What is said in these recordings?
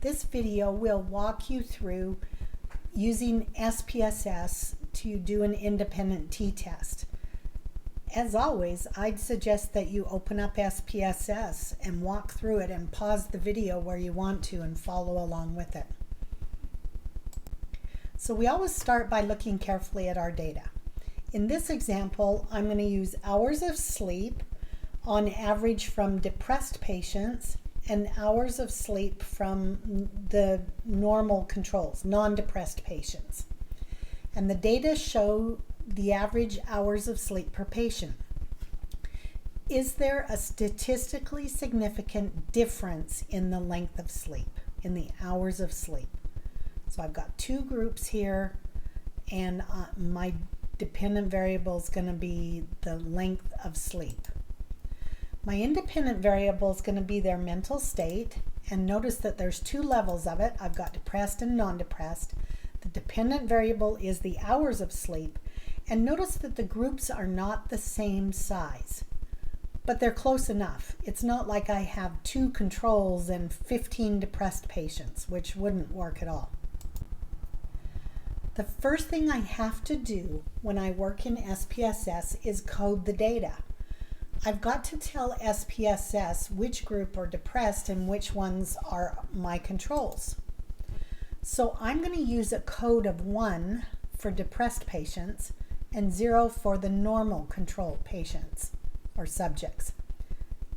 This video will walk you through using SPSS to do an independent t-test. As always, I'd suggest that you open up SPSS and walk through it and pause the video where you want to and follow along with it. So we always start by looking carefully at our data. In this example, I'm going to use hours of sleep on average from depressed patients and hours of sleep from the normal controls, non-depressed patients. And the data show the average hours of sleep per patient. Is there a statistically significant difference in the length of sleep, in the hours of sleep? So I've got two groups here, and my dependent variable is going to be the length of sleep. My independent variable is going to be their mental state, and notice that there's two levels of it. I've got depressed and non-depressed. The dependent variable is the hours of sleep, and notice that the groups are not the same size, but they're close enough. It's not like I have two controls and 15 depressed patients, which wouldn't work at all. The first thing I have to do when I work in SPSS is code the data. I've got to tell SPSS which group are depressed and which ones are my controls. So I'm going to use a code of 1 for depressed patients and 0 for the normal control patients or subjects.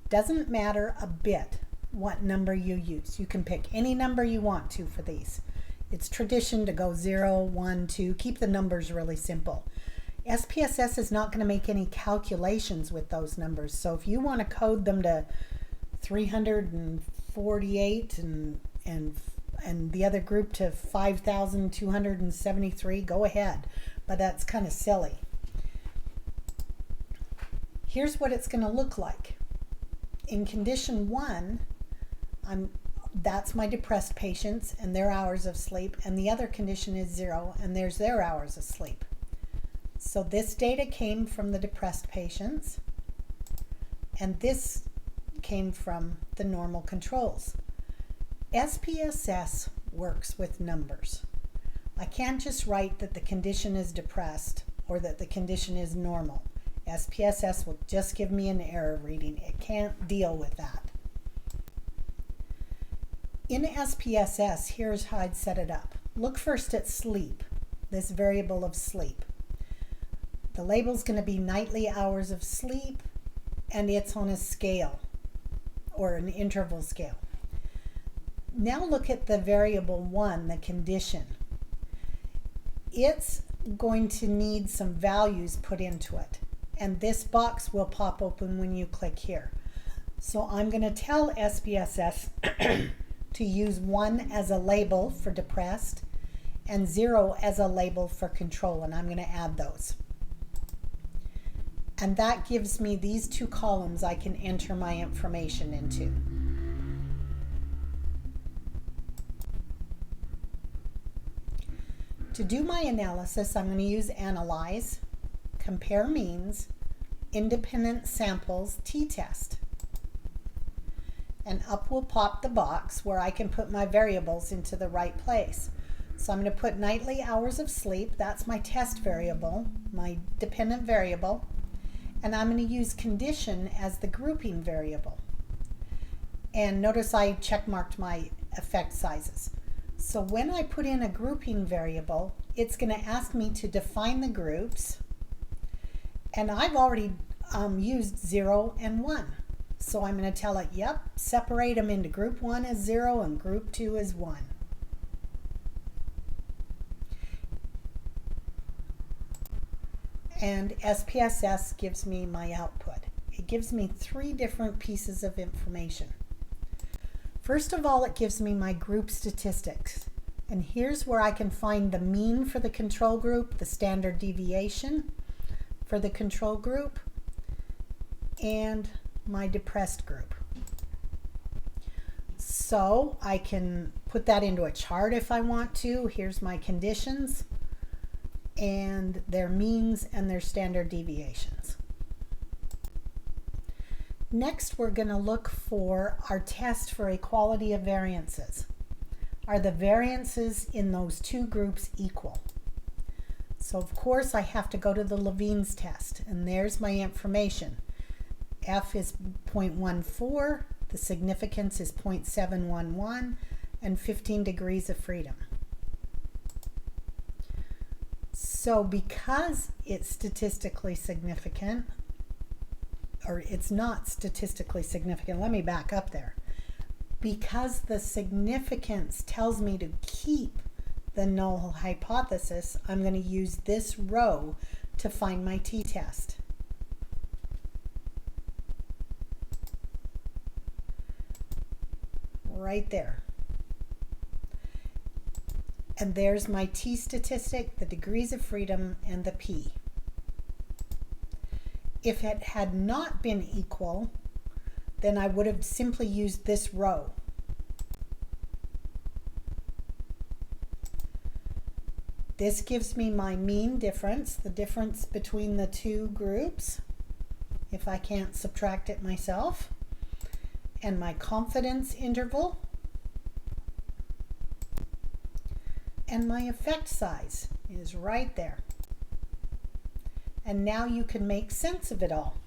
Doesn't matter a bit what number you use. You can pick any number you want to for these. It's tradition to go 0, 1, 2, keep the numbers really simple. SPSS is not going to make any calculations with those numbers. So if you want to code them to 348 and the other group to 5,273, go ahead. But that's kind of silly. Here's what it's going to look like. In condition 1, that's my depressed patients and their hours of sleep, and the other condition is 0, and there's their hours of sleep. So this data came from the depressed patients, and this came from the normal controls. SPSS works with numbers. I can't just write that the condition is depressed or that the condition is normal. SPSS will just give me an error reading. It can't deal with that. In SPSS, here's how I'd set it up. Look first at sleep, this variable of sleep. The label's going to be nightly hours of sleep, and it's on a scale or an interval scale. Now look at the variable 1, the condition. It's going to need some values put into it, and this box will pop open when you click here. So I'm going to tell SPSS to use 1 as a label for depressed and 0 as a label for control, and I'm going to add those. And that gives me these two columns I can enter my information into. To do my analysis, I'm going to use Analyze, Compare Means, Independent Samples, t-test. And up will pop the box where I can put my variables into the right place. So I'm going to put nightly hours of sleep. That's my test variable, my dependent variable. And I'm going to use condition as the grouping variable. And notice I checkmarked my effect sizes. So when I put in a grouping variable, it's going to ask me to define the groups. And I've already used 0 and 1. So I'm going to tell it, yep, separate them into group 1 as 0 and group 2 as 1. And SPSS gives me my output. It gives me 3 different pieces of information. First of all, it gives me my group statistics. And here's where I can find the mean for the control group, the standard deviation for the control group, and my depressed group. So I can put that into a chart if I want to. Here's my conditions and their means and their standard deviations. Next, we're going to look for our test for equality of variances. Are the variances in those two groups equal? So of course I have to go to the Levine's test, and there's my information. F is 0.14, the significance is 0.711, and 15 degrees of freedom. So because it's statistically significant, or it's not statistically significant, let me back up there. Because the significance tells me to keep the null hypothesis, I'm going to use this row to find my t-test. Right there. And there's my t statistic, the degrees of freedom, and the p. If it had not been equal, then I would have simply used this row. This gives me my mean difference, the difference between the two groups, if I can't subtract it myself, and my confidence interval, and my effect size is right there. And now you can make sense of it all.